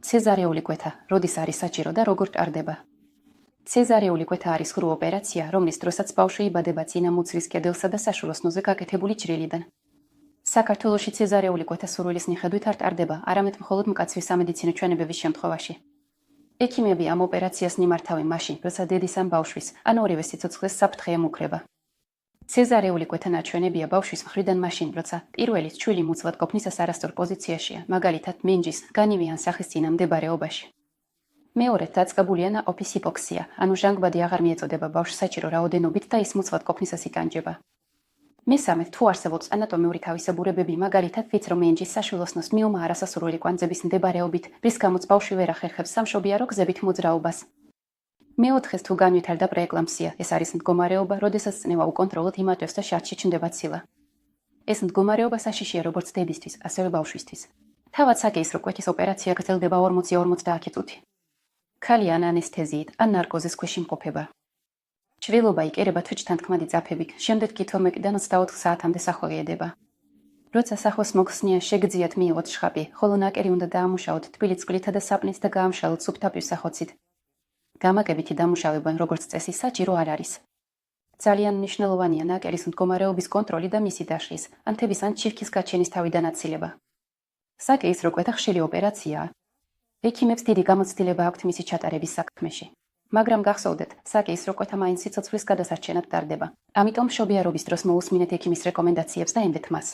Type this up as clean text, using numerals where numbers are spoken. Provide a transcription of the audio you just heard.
ცეზარეული კვეთა, როდის არის საჭირო და როგორ ტარდება? ცეზარეული კვეთა არის ღრუ ოპერაცია, რომლის დროსაც ბავშვი იბადება წინა მუცლის კედელსა და საშუალოსნოზე გაკეთებული ჭრილიდან. საქართველოში ცეზარეული კვეთა სურვილის მიხედვით არ ტარდება, არამედ მხოლოდ მკაცრი სამედიცინო ჩვენებების შემთხვევაში. ექიმები ამ ოპერაციას მიმართავენ მაშინ, როცა დედის ან ბავშვის, ან ორივე სიცოცხლეს საფრთხე ემუქრება. ცეზარეული კვეთა ნაჩვენებია ბავშვის მხრიდან მაშინ, როცა პირველი ჩვილი მუცლად ყოფნისას არასწორ პოზიციაშია, მაგალითად მინჯის, განივი ან სახის წინამდებარეობაში. მეორედ დაწყებულია ნაყოფის ჰიპოქსია, ანუ ჟანგბადი აღარ მიეწოდება ბავშვს საჭირო რაოდენობით და ის მუცლად ყოფნისას იკანჯება. მესამედ, თუ არსებობს ანატომიური თავისებურებები, მაგალითად ვიცრო მინჯის საშუალოსნოს მიომა არასასურველი კვანძების მდებარეობით, რის გამოც ბავშვი ვერ ახერხებს სამშობიარო გზებით მოძრაობას. მეოთხეს, თუ განვითარდა პრეეკლამპსია, ეს არის მდგომარეობა, როდესაც წნევა უკონტროლოდ იმატებს და შარდში ჩნდება ცილა. ეს მდგომარეობა საშიშია როგორც დედისთვის, ასევე ბავშვისთვის. თავად საკეისრო კვეთის ოპერაცია გრძელდება 40-50 წუთი. ქალი ან ანესთეზიით, ან ნარკოზის ქვეშ იმყოფება. ჭრილობა იკერება თვითშთანთქმადი ძაფებით, შემდეგ კი 12-დან 24 საათამდე სახვევი ედება. როცა სახოს მოხსნია, შეგძიათ მიიღოთ შხაპი, ხოლო ნაკერი უნდა დაამუშავოთ თბილი წყლითა და საპნით და გაამშალოთ სუფთა პირსახოცით. გამაგებითი დამუშავება, როგორც წესი, საჭირო არ არის. ძალიან მნიშვნელოვანია ნაკერის მდგომარეობის კონტროლი და მისი დაშლის, ანთების ან ჩირქის გაჩენის თავიდან აცილება. საკეისრო კვეთა ხშირი ოპერაციაა. ექიმებს დიდი გამოცდილება აქვთ მისი ჩატარების საქმეში. მაგრამ გახსოვდეთ, საკეისრო კვეთა მაინც სიცოცხლის გადასარჩენად ტარდება. ამიტომ მშობიარობის დროს მოусმინეთ ექიმის რეკომენდაციებს და ენდეთ მას.